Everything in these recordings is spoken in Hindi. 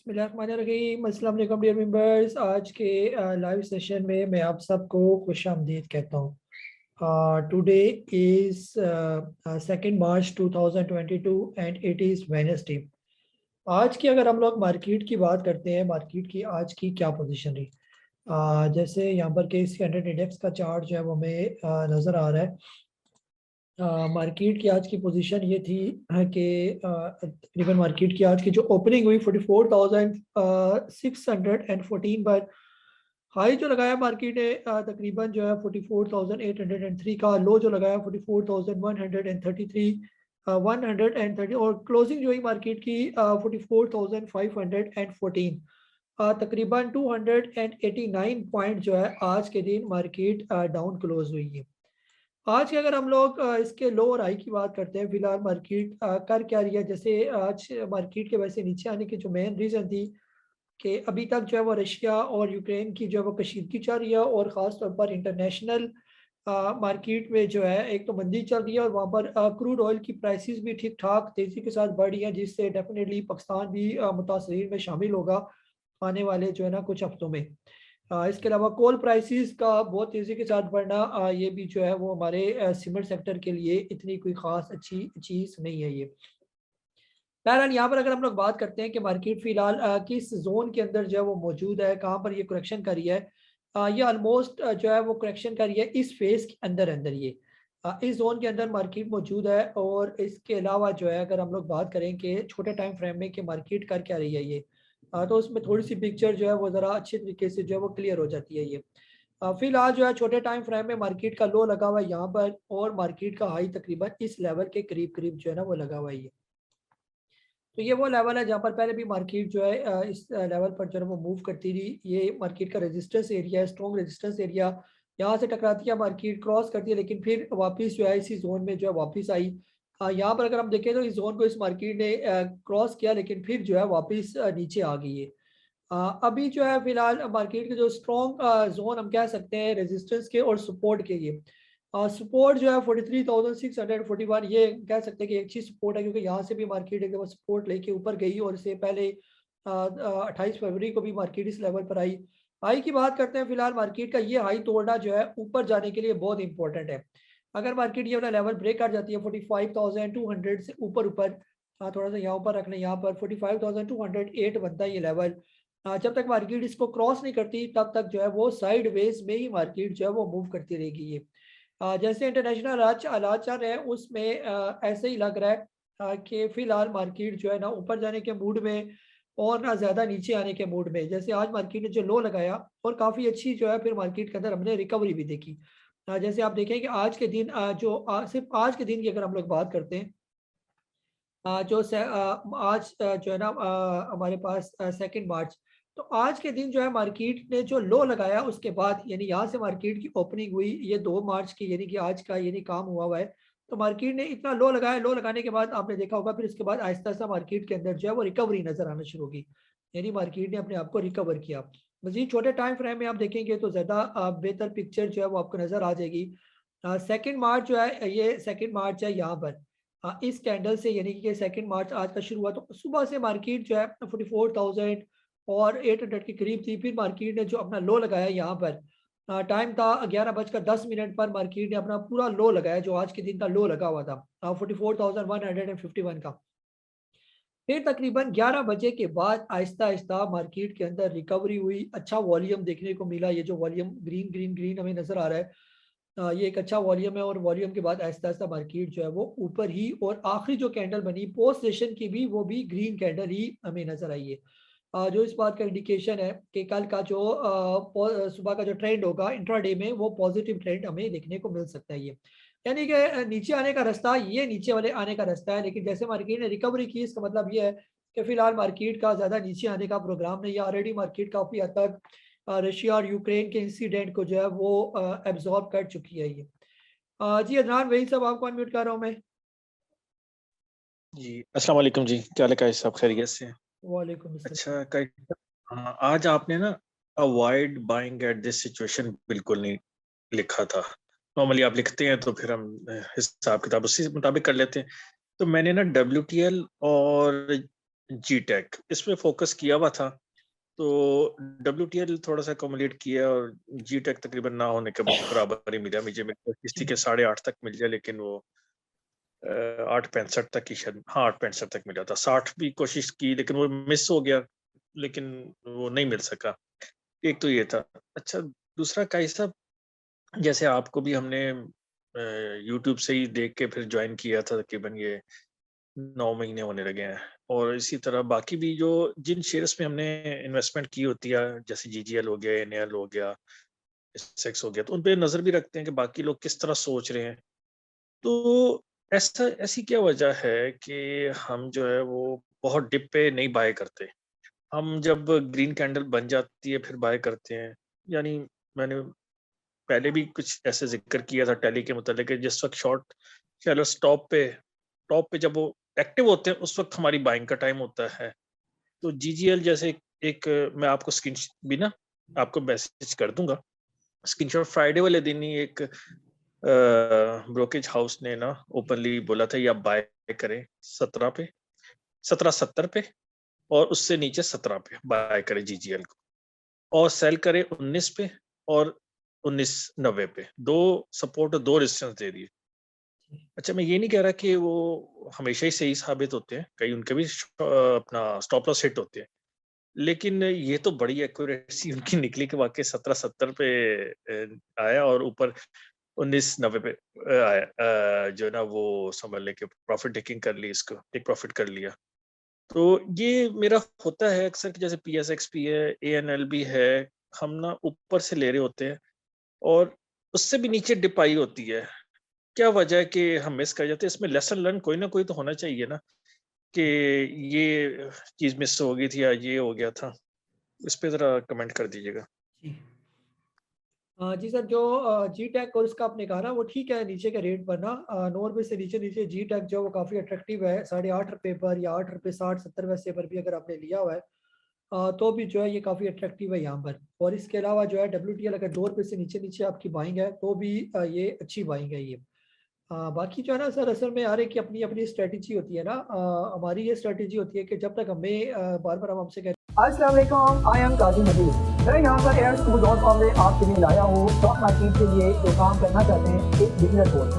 बिस्मिल्लाहिर्रहमानिर्रहीम। अस्सलाम वालेकुम डियर मेंबर्स। आज के लाइव सेशन में मैं आप सबको खुशामदीद कहता हूँ। Today is 2 March 2022 and it is Wednesday. आज की अगर हम लोग मार्केट की बात करते हैं, मार्केट की आज की क्या पोजीशन रही। जैसे यहाँ पर KC 100 इंडेक्स का चार्ट जो है वो हमें नज़र आ रहा है। मार्केट की आज की पोजीशन ये थी कि तकरीबन मार्केट की आज की जो ओपनिंग हुई 44,614 पर, हाई जो लगाया मार्केट ने तकरीबन जो है 44,803 का, लो जो लगाया 44,133 130, और क्लोजिंग जो हुई मार्केट की 44,514। तकरीबन 289 पॉइंट जो है आज के दिन मार्केट डाउन क्लोज हुई है। आज के अगर हम लोग इसके लो और हाई की बात करते हैं, फिलहाल मार्केट कर क्या रही है। जैसे आज मार्केट के वैसे नीचे आने की जो मेन रीज़न थी कि अभी तक जो है वो रशिया और यूक्रेन की जो है वो कशीदगी चल रही है, और ख़ास तौर पर इंटरनेशनल मार्केट में जो है एक तो मंदी चल रही है, और वहाँ पर क्रूड ऑयल की प्राइसेस भी ठीक ठाक तेज़ी के साथ बढ़ रही हैं, जिससे डेफिनेटली पाकिस्तान भी मुतासरीन में शामिल होगा आने वाले जो है ना कुछ हफ्तों में। इसके अलावा कोल प्राइसेस का बहुत तेज़ी के साथ बढ़ना, ये भी जो है वो हमारे सीमेंट सेक्टर के लिए इतनी कोई ख़ास अच्छी चीज़ नहीं है ये। बहरहाल यहाँ पर अगर हम लोग बात करते हैं कि मार्केट फ़िलहाल किस ज़ोन के अंदर जो है वो मौजूद है, कहाँ पर ये करेक्शन कर रही है। ये ऑलमोस्ट जो है वो करेक्शन कर रही है इस फ़ेज़ के अंदर अंदर ये। इस ज़ोन के अंदर मार्केट मौजूद है, और इसके अलावा जो है अगर हम लोग बात करें कि छोटे टाइम फ्रेम में कि मार्केट कर क्या रही है ये, तो उसमें थोड़ी-सी पिक्चर जो है वो ज़रा अच्छे तरीके से जो है वो क्लियर हो जाती है ये। फिलहाल जो है छोटे टाइम फ्रेम में मार्केट का लो लगा हुआ है यहाँ पर, और मार्केट का हाई तकरीबन इस लेवल के करीब-करीब जो है ना वो लगा हुआ है ये। तो ये वो लेवल है जहाँ पर पहले भी मार्केट जो है इस लेवल पर जो है वो मूव करती रही। ये मार्केट का रेजिस्टेंस एरिया है, स्ट्रॉन्ग रेजिस्टेंस एरिया। यहाँ से टकराती है मार्केट, क्रॉस करती है, लेकिन फिर वापस जो है इसी जोन में जो है वापस आई। यहाँ पर अगर हम देखें तो इस जोन को इस मार्केट ने क्रॉस किया, लेकिन फिर जो है वापस नीचे आ गई है। अभी जो है फिलहाल मार्केट के जो स्ट्रॉन्ग जोन हम कह सकते हैं रेजिस्टेंस के और सपोर्ट के ये। सपोर्ट जो है 43,641, ये कह सकते हैं कि एक अच्छी सपोर्ट है, क्योंकि यहाँ से भी मार्केट एक दफ़ा सपोर्ट लेके ऊपर गई, और इससे पहले 28 फरवरी को भी मार्केट इस लेवल पर आई। हाई की बात करते हैं, फिलहाल मार्केट का ये हाई तोड़ना जो है ऊपर जाने के लिए बहुत इंपॉर्टेंट है। अगर मार्केट ये वाला लेवल ब्रेक कर जाती है 45,200 से ऊपर ऊपर, थोड़ा सा यहाँ ऊपर रखना, यहाँ पर 45,208 बनता है ये लेवल। जब तक मार्केट इसको क्रॉस नहीं करती तब तक जो है वो साइड वेज में ही मार्केट जो है वो मूव करती रहेगी ये। जैसे इंटरनेशनल हालात चल रहे हैं उसमें ऐसे ही लग रहा है कि फिलहाल मार्केट जो है ना ऊपर जाने के मूड में, और ना ज़्यादा नीचे आने के मूड में। जैसे आज मार्केट ने जो लो लगाया, और काफ़ी अच्छी जो है फिर मार्केट के अंदर हमने रिकवरी भी देखी। जैसे आप देखें कि आज के दिन सिर्फ आज के दिन की अगर हम लोग बात करते हैं, आज जो है ना हमारे पास 2 मार्च, तो आज के दिन जो है मार्केट ने जो लो लगाया उसके बाद, यानी यहाँ से मार्केट की ओपनिंग हुई ये 2 मार्च की, यानी कि आज का यानी काम हुआ हुआ है। तो मार्केट ने इतना लो लगाया, लो लगाने के बाद आपने देखा होगा फिर उसके बाद आहिस्ता आहिस्ता मार्केट के अंदर जो है वो रिकवरी नजर आना शुरू होगी, यानी मार्केट ने अपने आप को रिकवर किया। मजीद छोटे टाइम फ्रेम में आप देखेंगे तो ज़्यादा बेहतर पिक्चर जो है वो आपको नजर आ जाएगी। 2 मार्च जो है, ये 2 मार्च है यहाँ पर। इस कैंडल से, यानी कि 2 मार्च आज का शुरू हुआ, तो सुबह से मार्केट जो है 44,800 के करीब थी। फिर मार्केट ने जो अपना लो लगाया यहाँ पर, टाइम था 11:10 पर, मार्केट ने अपना पूरा लो लगाया जो आज के दिन का लो लगा हुआ था 44,151 का। फिर तकरीबन 11 बजे के बाद आहिस्ता आहिस्ता मार्केट के अंदर रिकवरी हुई, अच्छा वॉल्यूम देखने को मिला। ये जो वॉल्यूम ग्रीन ग्रीन ग्रीन हमें नजर आ रहा है, ये एक अच्छा वॉल्यूम है, और वॉल्यूम के बाद आहिस्ता आहिस्ता मार्केट जो है वो ऊपर ही, और आखिरी जो कैंडल बनी पोस्ट सेशन की भी, वो भी ग्रीन कैंडल ही हमें नजर आई है। जो इस बात का इंडिकेशन है कि कल का जो सुबह का जो ट्रेंड होगा इंट्राडे में, वो पॉजिटिव ट्रेंड हमें देखने को मिल सकता है ये। यानी कि नीचे आने का रास्ता, ये नीचे वाले आने का रास्ता है, लेकिन जैसे मार्केट ने रिकवरी की, इसका मतलब ये है कि फिलहाल मार्केट का ज़्यादा नीचे आने का प्रोग्राम नहीं है। ऑलरेडी मार्केट काफ़ी हद तक रशिया और यूक्रेन के इंसिडेंट को जो है वो एब्जॉर्ब कर चुकी है ये। जी अदनान वही सब आपको अनम्यूट कर रहा हूँ मैं। जी अस्सलाम वालेकुम जी, क्या हाल है कायस साहब, खैरियत से हैं? वालेकुम अस्सलाम। अच्छा हाँ, आज आपने ना avoid buying at this situation बिल्कुल नहीं लिखा था। नॉर्मली आप लिखते हैं तो फिर हम हिसाब किताब उसी मुताबिक कर लेते हैं। तो मैंने ना WTL और जीटेक इसमें फोकस किया हुआ था, तो डब्ल्यूटीएल थोड़ा सा अकोमोडेट किया और जीटेक तकरीबन ना होने के बराबर ही मिला मुझे। मेरी कोशिश थी कि 8.5 तक मिल जाए, लेकिन वो 8.65 तक ही शायद, हाँ 8.65 तक मिला था। 60 भी कोशिश की लेकिन वो मिस हो गया, लेकिन वो नहीं मिल सका। एक तो ये था। अच्छा, दूसरा काई साहब, जैसे आपको भी हमने यूट्यूब से ही देख के फिर ज्वाइन किया था, तकरीबन ये 9 महीने होने लगे हैं। और इसी तरह बाकी भी जो जिन शेयर्स में हमने इन्वेस्टमेंट की होती है, जैसे जीजीएल हो गया, एनएल हो गया, एसएक्स हो गया, तो उन पे नज़र भी रखते हैं कि बाकी लोग किस तरह सोच रहे हैं। तो ऐसी क्या वजह है कि हम जो है वो बहुत डिप पे नहीं बाय करते? हम जब ग्रीन कैंडल बन जाती है फिर बाय करते हैं। यानी मैंने पहले भी कुछ ऐसे ज़िक्र किया था टैली के मुतालिक कि जिस वक़्त शॉर्ट सेलर्स टॉप पे जब वो एक्टिव होते हैं, उस वक़्त हमारी बाइंग का टाइम होता है। तो जीजीएल जैसे एक मैं आपको स्क्रीन भी ना आपको मैसेज कर दूँगा। स्क्रीनशॉट फ्राइडे वाले दिन ही एक ब्रोकेज हाउस ने ना ओपनली बोला था, ये आप बाय करें 17 पे, 17.70 पे, और उससे नीचे 17 पे बाय करें जीजीएल को, और सेल करें 19 पे और 19.90 पे। 2 सपोर्ट और 2 रेजिस्टेंस दे दिए। अच्छा, मैं ये नहीं कह रहा कि वो हमेशा ही सही साबित होते हैं, कहीं उनके भी अपना स्टॉप लॉस हिट होते हैं। लेकिन ये तो बड़ी एक्यूरेसी उनकी निकली कि वाक़ई 17.70 पे आया और ऊपर 19.90 पे आया। जो है ना वो समझ लें कि प्रॉफिट टेकिंग कर ली, इसको टेक प्रॉफिट कर लिया। तो ये मेरा होता है अक्सर कि जैसे पीएसएक्सपी है, एएनएल है, हम ना ऊपर से ले रहे होते हैं और उससे भी नीचे डिप आई होती है। क्या वजह है कि हम मिस कर जाते हैं? इसमें लेसन लर्न कोई ना कोई तो होना चाहिए ना, कि ये चीज़ मिस हो गई थी या ये हो गया था। इस पे ज़रा कमेंट कर दीजिएगा। जी। जी सर, जो जी टैग कोर्स का आपने कहा ना, वो ठीक है नीचे के रेट पर ना, 9 रुपये से नीचे नीचे जी टैग जो है वो काफ़ी अट्रैक्टिव है। 8.5 रुपये पर या 8 रुपये 60-70 पैसे पर भी अगर आपने लिया हुआ है, तो भी जो है ये काफ़ी अट्रैक्टिव है यहाँ पर। और इसके अलावा जो है डब्ल्यूटीएल अगर 2 रुपये से नीचे नीचे आपकी बाइंग है तो भी ये अच्छी बाइंग है ये। बाकी जो है ना सर, असल में यार है कि अपनी अपनी स्ट्रेटजी होती है ना। हमारी ये स्ट्रेटजी होती है कि जब तक हमें बार बार हम हमसे कहते हैं अस्सलाम वालेकुम, आई एम काजी मजीद। मैं यहाँ पर airstool.com में आपके लिए लाया हूँ स्टॉक मार्केट के लिए जो काम करना चाहते हैं एक बिजनेस कोर्स।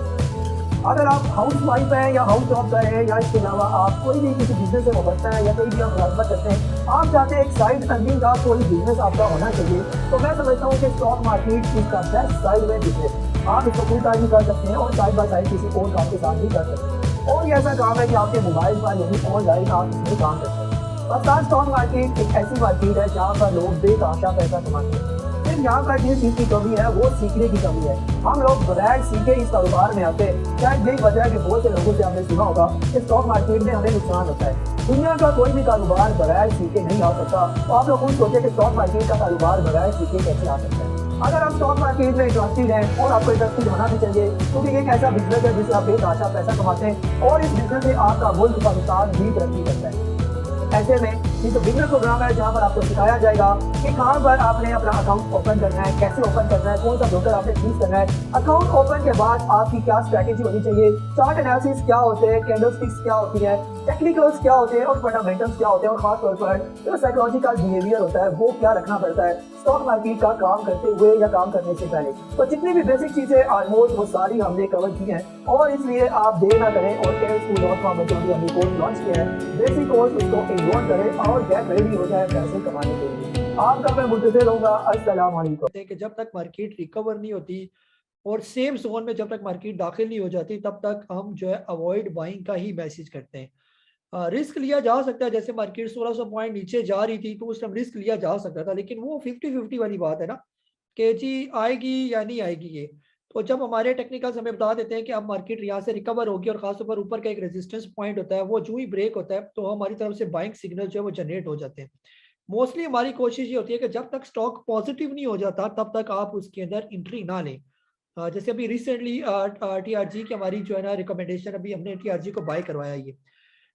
अगर आप हाउस वाइफ है या हाउस जॉब कर रहे हैं या इसके अलावा आप कोई भी किसी बिजनेस से वाबस्ता है या कोई भी आप मुलाजमत करते हैं, आप चाहते हैं एक साइड अर्निंग का कोई बिजनेस आपका होना चाहिए, तो मैं समझता हूँ कि स्टॉक मार्केट इसका बेस्ट साइड में बिजनेस। आप इसको फुल टाइम भी कर सकते हैं और साइड बाय साइड किसी और काम के साथ भी कर सकते हैं। और ये ऐसा काम है कि आपके मोबाइल पर यही ऑनलाइन आप इसमें काम कर सकते हैं। पाकिस्तान स्टॉक मार्केट एक ऐसी मार्केट है जहाँ पर लोग बेतहाशा पैसा कमाते हैं। फिर यहाँ पर जिस चीज़ की कमी है वो सीखने की कमी है। हम लोग बगैर सीखे इस कारोबार में आते हैं। शायद यही वजह है कि बहुत से लोगों से आपने सुना होगा कि स्टॉक मार्केट में हमें नुकसान होता है। दुनिया का कोई भी कारोबार बगैर सीखे नहीं आ सकता। तो आप लोग खुद सोचे कि स्टॉक मार्केट का कारोबार बगैर सीखे कैसे आ सकता है। अगर आप स्टॉक मार्केट में इंटरेस्टेड हैं और आपको इंटरेस्टेड होना भी चाहिए, क्योंकि एक ऐसा बिजनेस है जिससे आप बेतहाशा पैसा कमाते हैं और इस बिजनेस से आपका मुल्क पाकिस्तान भी तरक्की करता है। ऐसे में ये तो बिजनेस प्रोग्राम है जहाँ पर आपको सिखाया जाएगा कि कहाँ पर आपने अपना अकाउंट ओपन करना है, कैसे ओपन करना है, कौन सा ब्रोकर आपने चूज करना है। अकाउंट ओपन के बाद आपकी क्या स्ट्रैटेजी होनी चाहिए, चार्ट एनालिसिस क्या होते हैं, कैंडलस्टिक्स क्या होती है, टेक्निकल्स क्या होते हैं और फंडामेंटल्स क्या होते हैं, और खासतौर पर जो साइकोलॉजिकल बिहेवियर होता है वो क्या रखना पड़ता है स्टॉक मार्केट का काम करते हुए या काम करने से पहले। तो जितनी भी बेसिक चीजें ऑलमोस्ट वो सारी हमने कवर की हैं, और इसलिए आप देर ना करें और airstool.com में जो भी हमने कोर्स लॉन्च किया है बेसिक कोर्स, उसको एनरोल करें और गेट रेडी हो जाए पैसे कमाने के लिए। आपका मैं मुंतज़िर रहूंगा। अस्सलाम वालेकुम। कि जब तक मार्केट रिकवर नहीं होती और सेम जोन में जब तक मार्केट दाखिल नहीं हो जाती, तब तक हम जो है अवॉइड बाइंग का ही मैसेज करते हैं। रिस्क लिया जा सकता है, जैसे मार्केट 1600 पॉइंट नीचे जा रही थी तो उस टाइम रिस्क लिया जा सकता था, लेकिन वो 50-50 वाली बात है ना कि जी आएगी या नहीं आएगी ये। तो जब हमारे टेक्निकल्स हमें बता देते हैं कि अब मार्केट यहाँ से रिकवर होगी और खासतौर पर ऊपर का एक रेजिस्टेंस पॉइंट होता है, वो जो ही ब्रेक होता है तो हमारी तरफ से बाइंग सिग्नल जो है वो जनरेट हो जाते हैं। मोस्टली हमारी कोशिश ये होती है कि जब तक स्टॉक पॉजिटिव नहीं हो जाता तब तक आप उसके अंदर एंट्री ना लें। जैसे अभी रिसेंटली टीआरजी की हमारी जो है ना रिकमेंडेशन, अभी हमने टीआरजी को बाय करवाया। ये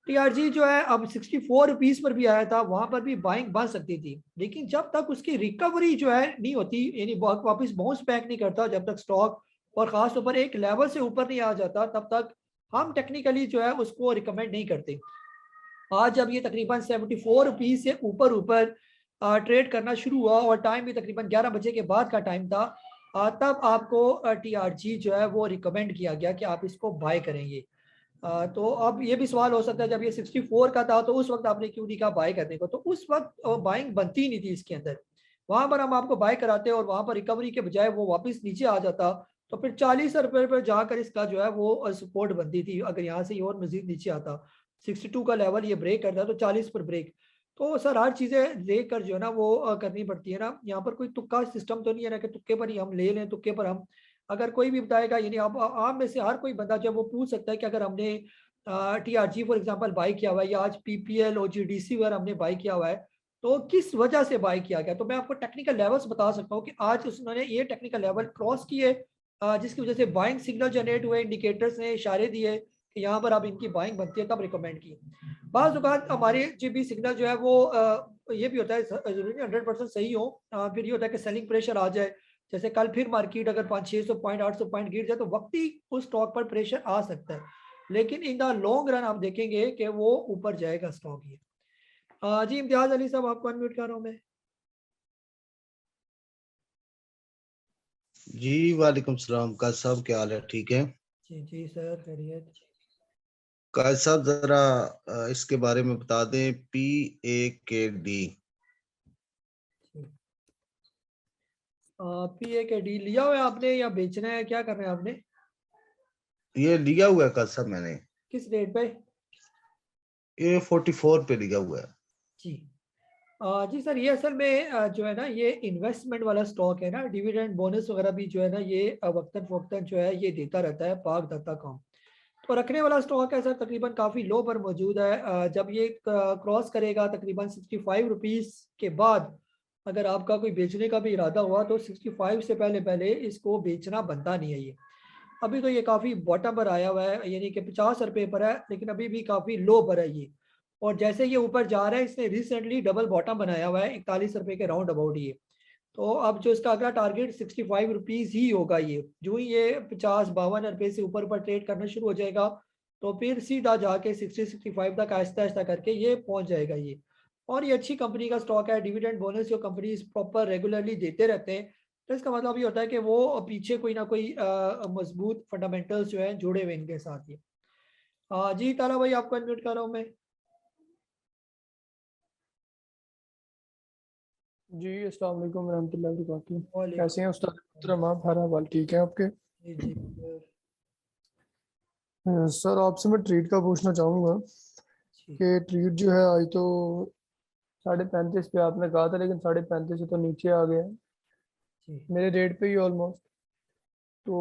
टीआरजी जो है अब 64 रुपीज पर भी आया था, वहां पर भी बाइंग बन सकती थी, लेकिन जब तक उसकी रिकवरी जो है नहीं होती, यानी वापस बाउंस बैक नहीं करता, जब तक स्टॉक और खास तौर पर एक लेवल से ऊपर नहीं आ जाता, तब तक हम टेक्निकली जो है उसको रिकमेंड नहीं करते। आज जब ये तकरीबन 74 रुपीज से ऊपर ट्रेड करना शुरू हुआ और टाइम भी तकरीबन 11 बजे के बाद का टाइम था, तब आपको TRG जो है वो रिकमेंड किया गया कि आप इसको बाय करेंगे। तो अब ये भी सवाल हो सकता है, जब ये 64 का था तो उस वक्त आपने क्यों नहीं कहा बाय करने को? तो उस वक्त बाइंग बनती ही नहीं थी इसके अंदर। वहां पर हम आपको बाय कराते और वहां पर रिकवरी के बजाय वो वापस नीचे आ जाता, तो फिर 40 रुपए पर जाकर इसका जो है वो सपोर्ट बनती थी। अगर यहाँ से ये और मजीद नीचे आता, 62 का लेवल ये ब्रेक करता तो 40 पर ब्रेक। तो सर हर चीजें देख कर जो है ना वो करनी पड़ती है ना। यहाँ पर कोई तुक्का सिस्टम तो नहीं है ना कि तुक्के पर ही हम ले लें, तुक्के पर हम अगर कोई भी बताएगा, यानी आप में से हर कोई बंदा जो है वो पूछ सकता है कि अगर हमने TRG फॉर एग्जांपल बाय किया हुआ है या आज PPL और GDC वगैरह हमने बाय किया हुआ है, तो किस वजह से बाय किया गया। तो मैं आपको टेक्निकल लेवल्स बता सकता हूँ कि आज उसने ये टेक्निकल लेवल क्रॉस किए, जिसकी वजह से बाइंग सिग्नल जनरेट हुए, इंडिकेटर्स ने इशारे दिए कि यहाँ पर अब इनकी बाइंग बनती है, तब रिकमेंड की। बाज़ औक़ात हमारे जो भी सिग्नल जो है वो ये भी होता है, जरूरी नहीं 100% सही हो। फिर ये होता है कि सेलिंग प्रेशर आ जाए, जैसे कल फिर मार्केट अगर 500-600 पॉइंट 800 पॉइंट गिर जाए तो वक्ती उस स्टॉक पर प्रेशर आ सकता है, लेकिन इन द लॉन्ग रन आप देखेंगे कि वो ऊपर जाएगा स्टॉक ये। जी इम्तियाज अली साहब, आपको अनम्यूट कर रहा हूँ मैं। जी वालेकुम सलाम। काज साहब क्या हाल है? ठीक है जी जी सर, खैरियत। काज साहब जरा इसके बारे में बता दें, PAKD। PAKD लिया हुआ है आपने या बेचना है, क्या करना है आपने? ये लिया हुआ है काज साहब मैंने, किस रेट पे? ये 44 पे लिया हुआ है। जी जी सर, ये असल में जो है ना ये इन्वेस्टमेंट वाला स्टॉक है ना, डिविडेंड बोनस वगैरह भी जो है ना ये वक्तन फवक्तन जो है ये देता रहता है, पाक दाता काम। तो रखने वाला स्टॉक है सर, तकरीबन काफ़ी लो पर मौजूद है। जब ये क्रॉस करेगा तकरीबन 65 रुपीज़ के बाद, अगर आपका कोई बेचने का भी इरादा हुआ तो 65 से पहले पहले इसको बेचना बनता नहीं है ये। अभी तो ये काफ़ी बॉटम पर आया हुआ है, यानी कि 50 रुपये पर है, लेकिन अभी भी काफ़ी लो पर है ये। और जैसे ये ऊपर जा रहा है, इसने रिसेंटली डबल बॉटम बनाया हुआ है 41 रुपये के राउंड अबाउट ये। तो अब जो इसका अगला टारगेट 65 रुपीज़ ही होगा ये। जो ही ये 50-52 रुपये से ऊपर ऊपर ट्रेड करना शुरू हो जाएगा, तो फिर सीधा जाके 60-65 तक आहिस्ता आहिस्ता करके ये पहुंच जाएगा ये। और ये अच्छी कंपनी का स्टॉक है, डिविडेंड बोनस जो कंपनी प्रॉपर रेगुलरली देते रहते हैं, तो इसका मतलब ये होता है कि वो पीछे कोई ना कोई मजबूत फंडामेंटल्स जो है जुड़े हुए इनके साथ ये। जी ताला भाई, आपको अनम्यूट कर रहा हूँ मैं। जी अस्सलाम वालेकुम रहमतुल्लाहि व बरकातहू। वालेकुम। कैसे हैं उस्ताद मोहतरम आप? हर हाल ठीक है आपके? जी जी सर। सर आपसे मैं ट्रीट का पूछना चाहूँगा जी कि ट्रीट जो है आज तो 35.5 पे आपने कहा था, लेकिन 35.5 से तो नीचे आ गया है जी मेरे रेट पे ही ऑलमोस्ट। तो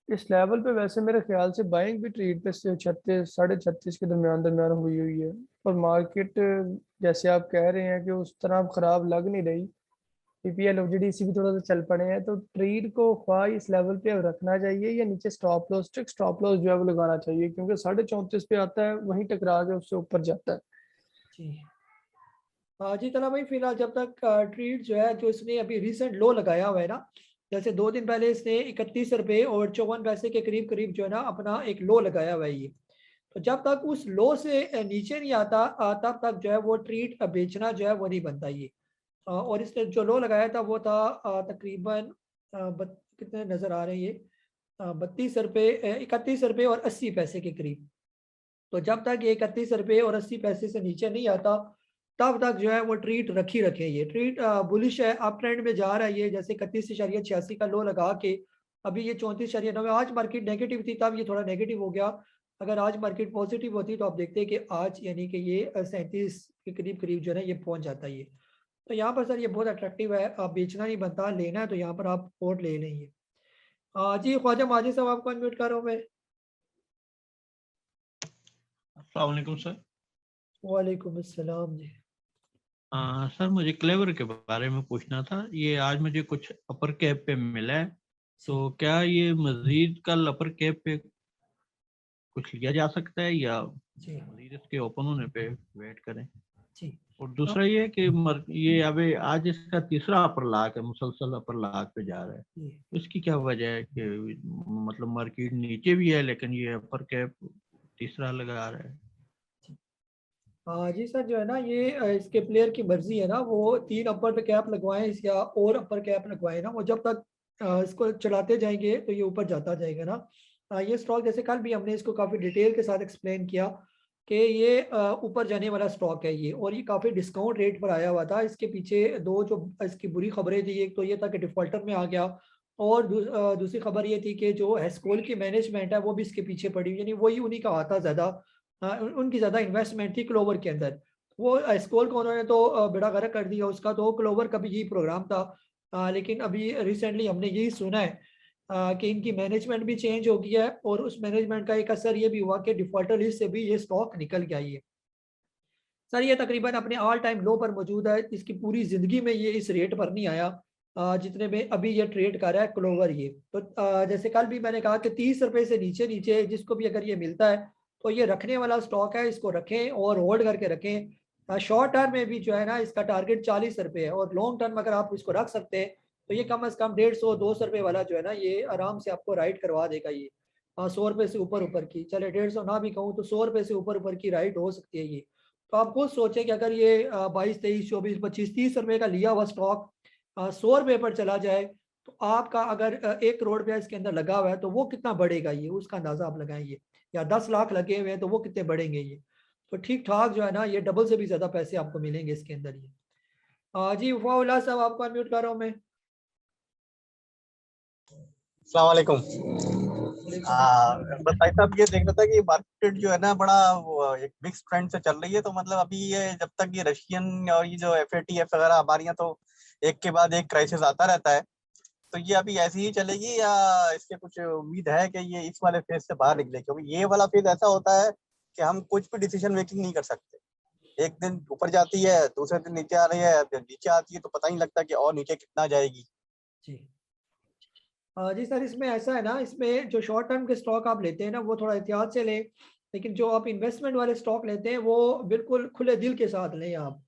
इस लेवल पे वैसे मेरे ख्याल से बाइंग भी ट्रीट पे से 36 36.5 के दरमियान दरमियान हुई हुई है। और मार्केट जैसे आप कह रहे हैं कि उस तरह खराब लग नहीं रही, PPL और GDC भी थोड़ा सा चल पड़े हैं, तो ट्रेड को ख्वाह इस लेवल पे अब रखना चाहिए या नीचे stop loss, strict stop loss जो है वो लगाना चाहिए, क्योंकि 34.5 पे आता है वहीं टकरा के उससे ऊपर जाता है। जी। जी तला भाई, फिलहाल जब तक ट्रीट जो है, जो इसने अभी रिसेंट लो लगाया हुआ है ना, जैसे 2 दिन पहले इसने 31 रुपये और 54 पैसे के करीब करीब जो है ना अपना एक लो लगाया हुआ है ये। तो जब तक उस लो से नीचे नहीं आता, तब तक जो है वो ट्रीट बेचना जो है वो नहीं बनता ये। और इसने जो लो लगाया था वो था तकरीबन कितने नज़र आ रहे हैं ये, 32 रुपये 31 रुपये और 80 पैसे के करीब। तो जब तक ये 31 रुपये और 80 पैसे से नीचे नहीं आता, तब तक जो है वो ट्रीट रखी रखे। ये ट्रीट बुलिश है, अप ट्रेंड में जा रहा है ये, जैसे 31.86 का लो लगा के अभी ये 34.9। आज मार्केट नेगेटिव थी, तब ये थोड़ा नेगेटिव हो गया। अगर आज मार्केट पॉजिटिव होती तो आप देखते हैं कि आज यानी कि ये 37 के करीब करीब जो है ना ये पहुंच जाता है ये। तो यहाँ पर सर ये बहुत अट्रैक्टिव है, आप बेचना नहीं बनता, लेना है तो यहाँ पर आप पोर्ट ले लेंगे। जी ख्वाजा माजिद साहब, आपको अनम्यूट कर रहा हूँ मैं। अस्सलाम वालेकुम सर। वालेकुम अस्सलाम जी। सर मुझे क्लेवर के बारे में पूछना था। ये आज मुझे कुछ अपर कैप पे मिला है, तो क्या ये मजीद कल अपर कैप पे कुछ लिया जा सकता है या जी मजीद इसके ओपन होने पे वेट करें? जी। और दूसरा ये है कि ये अभी आज इसका तीसरा अपर लाक है, मुसलसल अपर लाक पे जा रहा है, जी इसकी क्या वजह है कि मतलब मार्केट नीचे भी है लेकिन ये अपर कैप तीसरा लगा रहा है? जी सर, जो है ना ये इसके प्लेयर की मर्जी है ना, वो 3 अपर कैप लगवाएं या और अपर कैप लगवाएं ना, वो जब तक इसको चलाते जाएंगे तो ये ऊपर जाता जाएगा ना। ये स्टॉक जैसे कल भी हमने इसको काफ़ी डिटेल के साथ एक्सप्लेन किया कि ये ऊपर जाने वाला स्टॉक है ये, और ये काफ़ी डिस्काउंट रेट पर आया हुआ था। इसके पीछे दो जो इसकी बुरी खबरें थी, एक तो ये था कि डिफॉल्टर में आ गया, और दूसरी खबर ये थी कि जो हेस्कोल की मैनेजमेंट है वो भी इसके पीछे पड़ी हुई, यानी वही उन्हीं का आता ज़्यादा, उनकी ज़्यादा इन्वेस्टमेंट थी क्लोवर के अंदर। वो स्कोल को उन्होंने तो बेड़ा गर्क कर दिया उसका, तो क्लोवर का भी यही प्रोग्राम था। लेकिन अभी रिसेंटली हमने यही सुना है कि इनकी मैनेजमेंट भी चेंज हो गया है, और उस मैनेजमेंट का एक असर ये भी हुआ कि डिफॉल्टर लिस्ट से भी ये स्टॉक निकल गया ये। सर ये तकरीबन अपने ऑल टाइम लो पर मौजूद है, इसकी पूरी ज़िंदगी में ये इस रेट पर नहीं आया जितने में अभी ये ट्रेड कर रहा है क्लोवर ये। तो जैसे कल भी मैंने कहा कि 30 रुपए से नीचे नीचे जिसको भी अगर ये मिलता है तो ये रखने वाला स्टॉक है, इसको रखें और होल्ड करके रखें। शॉर्ट टर्म में भी जो है ना इसका टारगेट 40 रुपए है, और लॉन्ग टर्म अगर आप इसको रख सकते हैं तो ये कम से कम 150-200 रुपए वाला जो है ना ये आराम से आपको राइट करवा देगा ये। 100 रुपए से ऊपर ऊपर की, चले 150 ना भी कहूँ तो 100 रुपए से ऊपर ऊपर की राइट हो सकती है ये। तो आप खुद सोचें कि अगर ये 22, 23, 24, 25, 30 रुपए का लिया हुआ स्टॉक 100 रुपए पर चला जाए, तो आपका अगर 1 करोड़ रुपया इसके अंदर लगा हुआ है तो वो कितना बढ़ेगा ये, उसका अंदाजा आप लगाएंगे। या 10 लाख लगे हुए हैं तो वो कितने बढ़ेंगे ये। तो ठीक ठाक जो है ना ये डबल से भी ज्यादा पैसे आपको मिलेंगे इसके अंदर ये। जी वफाउल्लाह साहब, आपको अनम्यूट कर रहा हूँ मैं। अस्सलाम वालेकुम। बस भाई साहब ये देख रहा था कि मार्केट जो है ना बड़ा एक मिक्स ट्रेंड से चल रही है। तो मतलब अभी ये जब तक ये रशियन और ये जो FATF वगैरह हमारे यहाँ तो एक के बाद एक क्राइसिस आता रहता है, तो ये अभी ऐसी ही चलेगी या इसके कुछ उम्मीद है कि ये इस वाले फेज से बाहर निकले? क्योंकि ये वाला फेज ऐसा होता है कि हम कुछ भी डिसीजन मेकिंग नहीं कर सकते। एक दिन ऊपर जाती है, दूसरे दिन नीचे आ रही है, फिर नीचे आती है तो पता नहीं लगता कि और नीचे कितना जाएगी। जी जी सर, इसमें ऐसा है ना, इसमें जो शॉर्ट टर्म के स्टॉक आप लेते हैं ना वो थोड़ा एहतियात से लें, लेकिन जो आप इन्वेस्टमेंट वाले स्टॉक लेते हैं वो बिल्कुल खुले दिल के साथ लें आप।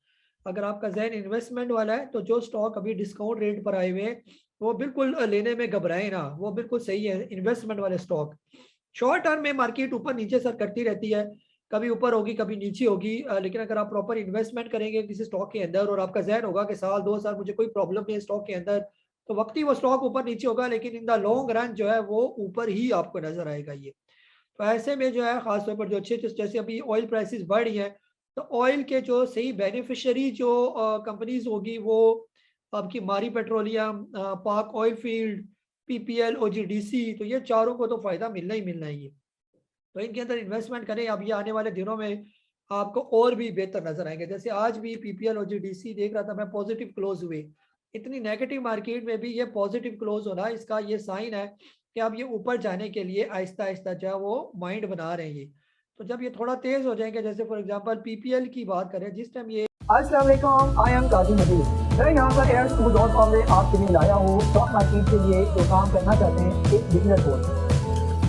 अगर आपका जहन इन्वेस्टमेंट वाला है तो जो स्टॉक अभी डिस्काउंट रेट पर आए हुए हैं वो बिल्कुल लेने में घबराएं ना, वो बिल्कुल सही है इन्वेस्टमेंट वाले स्टॉक। शॉर्ट टर्म में मार्केट ऊपर नीचे सर करती रहती है, कभी ऊपर होगी कभी नीचे होगी, लेकिन अगर आप प्रॉपर इन्वेस्टमेंट करेंगे किसी स्टॉक के अंदर और आपका जहन होगा कि साल 2 साल मुझे कोई प्रॉब्लम नहीं है स्टॉक के अंदर, तो वक्ती वो स्टॉक ऊपर नीचे होगा, लेकिन इन द लॉन्ग रन जो है वो ऊपर ही आपको नजर आएगा ये। तो ऐसे में जो है खासतौर पर जो अच्छे जैसे अभी ऑयल प्राइसेस बढ़ रही हैं, तो ऑयल के जो सही बेनिफिशियरी जो कंपनीज होगी वो आपकी मारी पेट्रोलियम, पाक ऑयल फील्ड, PPL, OGDC, तो ये चारों को तो फायदा मिलना ही मिलना है ये। तो इनके अंदर इन्वेस्टमेंट करें, अब ये आने वाले दिनों में आपको और भी बेहतर नजर आएंगे। जैसे आज भी PPL OGDC देख रहा था मैं, पॉजिटिव क्लोज हुए। इतनी नेगेटिव मार्केट में भी ये पॉजिटिव क्लोज होना इसका ये साइन है कि अब ये ऊपर जाने के लिए आहिस्ता आहिस्ता जो है वो माइंड बना रहे हैं ये। तो जब ये थोड़ा तेज हो जाएंगे, जैसे फॉर एग्जांपल PPL की बात करें, जिस टाइम ये अस्सलाम वालेकुम, आई एम काजी मजीद। मैं यहाँ पर airschool.com में आपके लिए लाया हूँ स्टॉक मार्केट के लिए जो काम करना चाहते हैं एक बिजनेस कोर्स।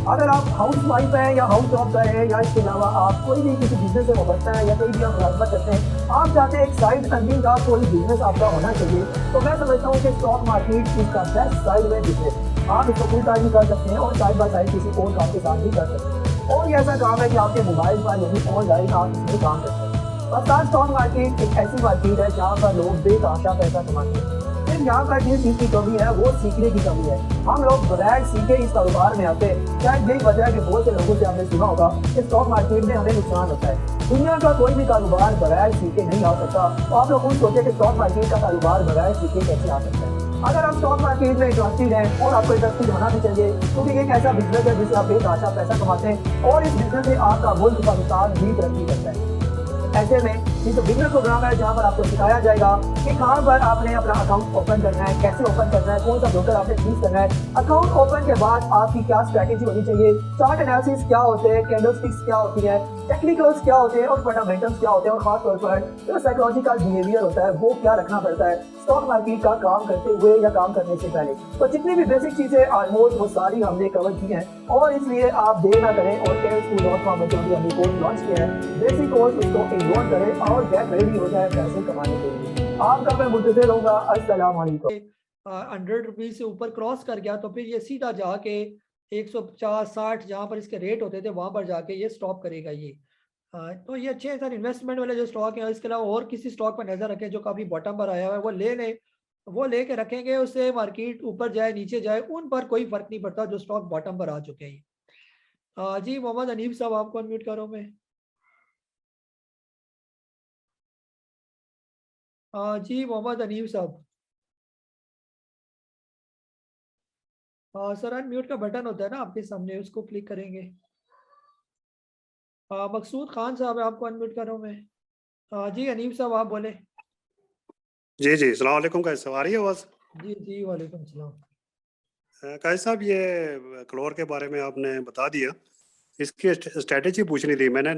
अगर आप हाउस वाइफ है या हाउस जॉब कर रहे हैं या इसके अलावा आप कोई भी किसी बिजनेस से वाबस्ता है या कोई भी आप मुलाजमत करते हैं, आप चाहते हैं एक साइड अर्निंग का कोई बिजनेस आपका होना चाहिए, तो मैं समझता हूँ कि स्टॉक मार्केट इसका बेस्ट साइड में बिजनेस। आप इसको फुल टाइम भी कर सकते हैं और साइड बाय साइड किसी और काम के साथ भी कर सकते हैं, और ये ऐसा काम है कि आपके मोबाइल पर यानी ऑनलाइन आप इसमें काम करते हैं। बस आज स्टॉक मार्केट एक ऐसी मार्केट है जहाँ पर लोग बेतहाशा पैसा कमाते हैं, लेकिन यहाँ पर जिस चीज़ की कमी है वो सीखने की कमी है। हम लोग बगैर सीखे इस कारोबार में आते हैं। शायद यही वजह है कि बहुत से लोगों से हमने सुना होगा कि स्टॉक मार्केट में हमें नुकसान होता है। दुनिया का कोई भी कारोबार बगैर सीखे नहीं आ सकता। तो आप लोग खुद सोचे कि स्टॉक मार्केट का कारोबार बगैर सीखे कैसे आ सकता है। अगर आप स्टॉक मार्केट में इंटरेस्टेड हैं और आपको इंटरेस्टेड होना भी चाहिए, क्योंकि एक ऐसा बिजनेस है जिससे आप बेतहाशा पैसा कमाते हैं और इस बिजनेस से आपका मुल्क पाकिस्तान भी तरक्की करता है। ऐसे में ये तो बिजनेस प्रोग्राम है जहाँ पर आपको सिखाया जाएगा कि कहाँ पर आपने अपना अकाउंट ओपन करना है, कैसे ओपन करना है, कौन सा ब्रोकर आपने चूज करना है, अकाउंट ओपन के बाद आपकी क्या स्ट्रैटेजी होनी चाहिए, चार्ट एनालिसिस क्या होते हैं, कैंडलस्टिक्स क्या होती है, टेक्निकल्स क्या होते हैं और फंडामेंटल्स क्या होते हैं, और खास तौर पर जो साइकोलॉजिकल बिहेवियर होता है वो क्या रखना पड़ता है स्टॉक मार्केट का काम करते हुए या काम करने से पहले। तो जितनी भी बेसिक चीजें ऑलमोस्ट वो सारी हमने कवर की हैं, और इसलिए आप देर ना करें और airschool.com में जो भी हमने कोर्स लॉन्च किया है बेसिक कोर्स, उसको इन्वॉल्व करें और गेट रेडी हो जाए पैसे कमाने के लिए। आपका मैं मुंतज़िर होऊंगा। अस्सलाम वालेकुम। 100 रुपीज से ऊपर क्रॉस कर गया तो फिर ये सीधा जाके 150-60 जहाँ पर इसके रेट होते थे वहां पर जाके ये स्टॉप करेगा ये। तो ये अच्छे हैं सर इन्वेस्टमेंट वाले जो स्टॉक है। इसके अलावा और किसी स्टॉक पर नजर रखें जो काफी बॉटम पर आया हुआ है, वो ले लें, वो लेके रखेंगे, उससे मार्केट ऊपर जाए नीचे जाए उन पर कोई फर्क नहीं पड़ता जो स्टॉक बॉटम पर आ चुके हैं। जी मोहम्मद अनीफ साहब आपको अनम्यूट करो मैं। जी मोहम्मद अनीफ साहब। सर अनम्यूट का बटन होता है ना आपके सामने, उसको क्लिक करेंगे। मकसूद खान साहब आपको अनम्यूट करो मैं। जी अनीफ साहब आप बोले। जी जी अस्सलाम वालेकुम। कैसे आ रही है आवाज़? जी जी वालेकुम सलाम। कैसे साहब, ये क्लोर के बारे में आपने बता दिया, इसकी स्ट्रेटेजी पूछनी थी। मैंने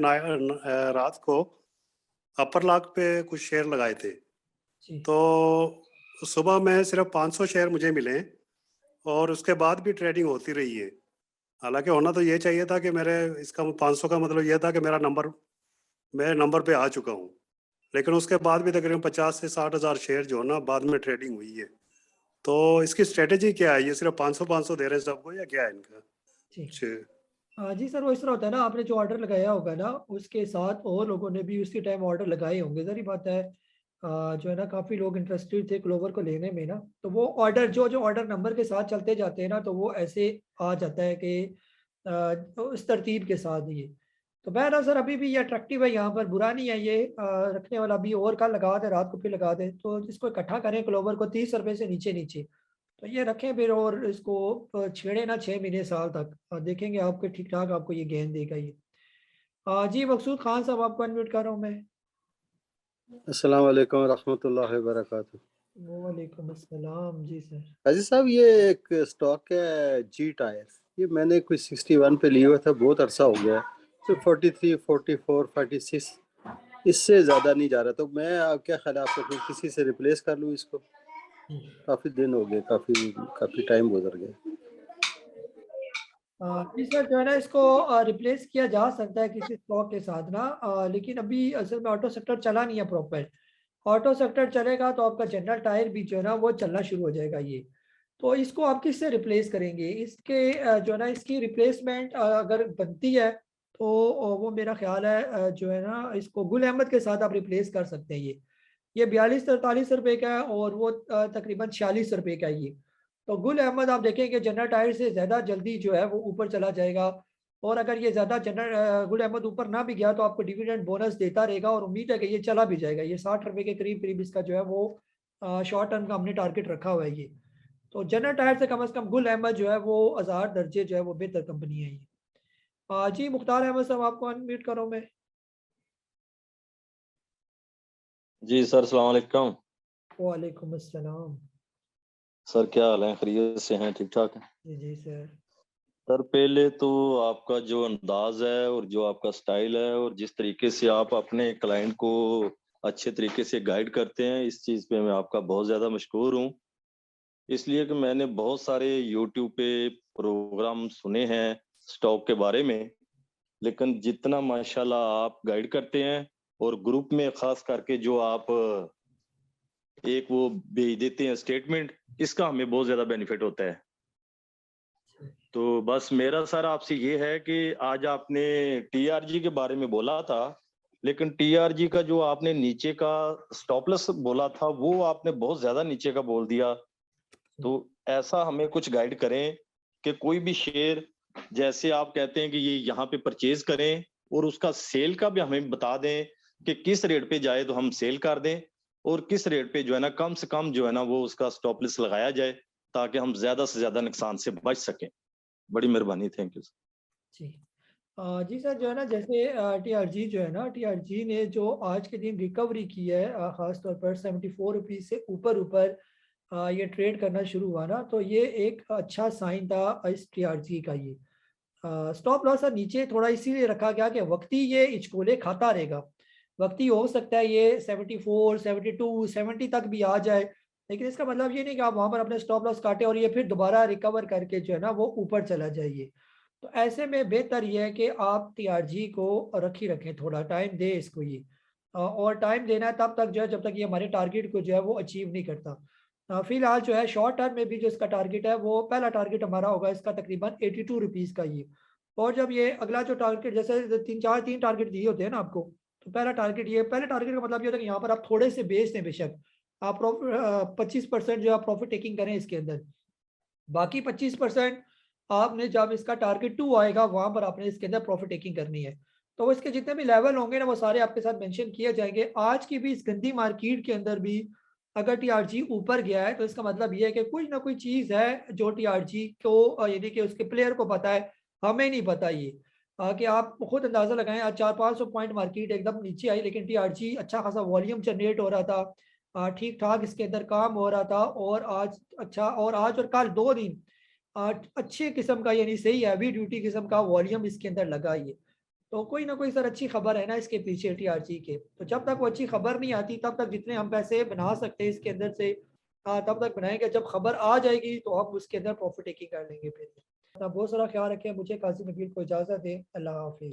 रात को अपर लॉक पे कुछ शेयर लगाए थे, जी तो सुबह में सिर्फ 500 शेयर मुझे मिले और उसके बाद भी ट्रेडिंग होती रही है। हालांकि होना तो ये चाहिए था कि मेरे इसका 500 का मतलब ये था कि मेरे नंबर पे आ चुका हूँ, लेकिन उसके बाद भी तकरीबन 50 से 60 हज़ार शेयर जो है ना बाद में ट्रेडिंग हुई है। तो इसकी स्ट्रेटेजी क्या है? ये सिर्फ 500 दे रहे हैं सबको या क्या है इनका जी कुछ? जी सर वो इस तरह होता है ना, आपने जो ऑर्डर लगाया होगा ना उसके साथ और लोगों ने भी उसी टाइम ऑर्डर लगाए होंगे, जरी बात है। जो है ना काफ़ी लोग इंटरेस्टेड थे क्लोवर को लेने में ना, तो वो ऑर्डर जो जो ऑर्डर नंबर के साथ चलते जाते हैं ना, तो वो ऐसे आ जाता है कि उस तरतीब के साथ ये। तो बहरहाल सर अभी भी ये अट्रैक्टिव है, यहाँ पर बुरा नहीं है ये रखने वाला। भी और कल लगा दे, रात को फिर लगा दे, तो इसको इकट्ठा करें क्लोवर को 30 रुपए से नीचे नीचे, तो ये रखें फिर, और इसको छेड़े ना 6 महीने साल तक, देखेंगे आपको ठीक ठाक आपको ये गेंद देगा ये। जी मकसूद खान साहब आपको अनम्यूट कर रहा हूँ मैं। अस्सलाम वालेकुम रहमतुल्लाहि व बरकातुहू। वालेकुम अस्सलाम जी सर। अजीज साहब, ये एक स्टॉक है जी टायर, ये मैंने कोई 61 पे लिया हुआ था, बहुत अरसा हो गया, तो 43, 44, 46 इससे ज़्यादा नहीं जा रहा। तो मैं क्या ख्याल है आपको, फिर किसी से रिप्लेस कर लूँ इसको? काफ़ी दिन हो गए, काफ़ी टाइम गुजर गया। जी सर जो है ना इसको रिप्लेस किया जा सकता है किसी स्टॉक के साथ ना, लेकिन अभी असल में ऑटो सेक्टर चला नहीं है प्रॉपर। ऑटो सेक्टर चलेगा तो आपका जनरल टायर भी जो है ना वो चलना शुरू हो जाएगा ये। तो इसको आप किससे रिप्लेस करेंगे? इसके जो है ना इसकी रिप्लेसमेंट अगर बनती है तो वो मेरा ख्याल है जो है ना इसको गुल अहमद के साथ आप रिप्लेस कर सकते हैं ये 42-43 रुपए का है और वो तकरीबन 46 रुपए का है ये। तो गुल अहमद आप देखेंगे जनरल टायर से ज़्यादा जल्दी जो है वो ऊपर चला जाएगा, और अगर ये ज़्यादा जनरल गुल अहमद ऊपर ना भी गया तो आपको डिविडेंड बोनस देता रहेगा, और उम्मीद है कि ये चला भी जाएगा। ये 60 रुपए के करीब करीब इसका जो है वो शॉर्ट टर्म का हमने टारगेट रखा हुआ है ये। तो जनरल टायर से कम गुल अहमद जो है वो 1000 दर्जे जो है वो बेहतर कंपनी है ये। जी मुख्तार अहमद साहब आपको अनम्यूट करो मैं। जी सर, अस्सलाम वालेकुम। वालेकुम अस्सलाम। सर क्या हाल है? खैरियत से हैं? ठीक ठाक है जी जी सर। सर। पहले तो आपका जो अंदाज है और जो आपका स्टाइल है और जिस तरीके से आप अपने क्लाइंट को अच्छे तरीके से गाइड करते हैं, इस चीज़ पे मैं आपका बहुत ज़्यादा मशकूर हूँ। इसलिए कि मैंने बहुत सारे यूट्यूब पे प्रोग्राम सुने हैं स्टॉक के बारे में, लेकिन जितना माशाल्लाह आप गाइड करते हैं और ग्रुप में खास करके जो आप एक वो भेज देते हैं स्टेटमेंट, इसका हमें बहुत ज्यादा बेनिफिट होता है। तो बस मेरा सर आपसे ये है कि आज आपने टीआरजी के बारे में बोला था, लेकिन टीआरजी का जो आपने नीचे का स्टॉप लॉस बोला था वो आपने बहुत ज्यादा नीचे का बोल दिया। तो ऐसा हमें कुछ गाइड करें कि कोई भी शेयर जैसे आप कहते हैं कि ये यहाँ पे परचेज करें, और उसका सेल का भी हमें बता दें कि किस रेट पे जाए तो हम सेल कर दें, और किस रेट पे जो है ना कम से कम जो है ना वो उसका स्टॉप लॉस लगाया जाए, ताकि हम ज्यादा से ज्यादा नुकसान से बच सकें। बड़ी मेहरबानी, थैंक यू। जी जी सर जो है ना जैसे टीआरजी जो है ना, टीआरजी ने जो आज के दिन रिकवरी की है ख़ास तौर पर 74 रुपीज़ से ऊपर ऊपर ये ट्रेड करना शुरू हुआ ना, तो ये एक अच्छा साइन था इस टीआरजी का ये। स्टॉप लॉस सर नीचे थोड़ा इसीलिए रखा गया कि वक्ती ये इचकोले खाता रहेगा। वक्ती हो सकता है ये 74, 72, 70 तक भी आ जाए, लेकिन इसका मतलब ये नहीं कि आप वहाँ पर अपने स्टॉप लॉस काटे और ये फिर दोबारा रिकवर करके जो है ना वो ऊपर चला जाइए। तो ऐसे में बेहतर ये है कि आप टीआरजी को रखी रखें, थोड़ा टाइम दे इसको ये, और टाइम देना है तब तक जो है जब तक ये हमारे टारगेट को जो है वो अचीव नहीं करता। फिलहाल जो है शॉर्ट टर्म में भी जो इसका टारगेट है वो पहला टारगेट हमारा होगा इसका तकरीबन 82 रुपीज़ का ये। और जब ये अगला जो टारगेट, जैसे तीन टारगेट दिए होते हैं ना आपको, तो पहला टारगेट ये, पहले टारगेट का मतलब ये होता है कि यहाँ पर आप थोड़े से बेच दें, बेशक आप 25% जो आप प्रॉफिट टेकिंग करें इसके अंदर, बाकी 25% आपने जब इसका टारगेट 2 आएगा वहां पर आपने इसके अंदर प्रॉफिट टेकिंग करनी है। तो इसके जितने भी लेवल होंगे ना वो सारे आपके साथ मेंशन किए जाएंगे। आज की भी इस गंदी मार्केट के अंदर भी अगर टीआरजी ऊपर गया है तो इसका मतलब ये है कि कोई ना कोई चीज है जो टीआरजी को, यानी कि उसके प्लेयर को पता है, हमें नहीं पता ये। कि आप खुद अंदाजा लगाएं, आज 400-500 पॉइंट मार्केट एकदम नीचे आई, लेकिन टीआरजी अच्छा खासा वॉल्यूम जनरेट हो रहा था, ठीक ठाक इसके अंदर काम हो रहा था, और आज अच्छा, और आज और कल 2 दिन अच्छे किस्म का, यानी सही हैवी ड्यूटी किस्म का वॉल्यूम इसके अंदर लगा ही है। तो कोई ना कोई सर अच्छी खबर है ना इसके पीछे टीआरजी के। तो जब तक वो अच्छी खबर नहीं आती तब तक जितने हम पैसे बना सकते हैं इसके अंदर से तब तक बनाएंगे। जब खबर आ जाएगी तो हम उसके अंदर प्रॉफिट टेकिंग कर लेंगे। फिर अपना बहुत सारा ख्याल रखें। मुझे कासिम नबील को इजाज़त दें। अल्लाह हाफिज़।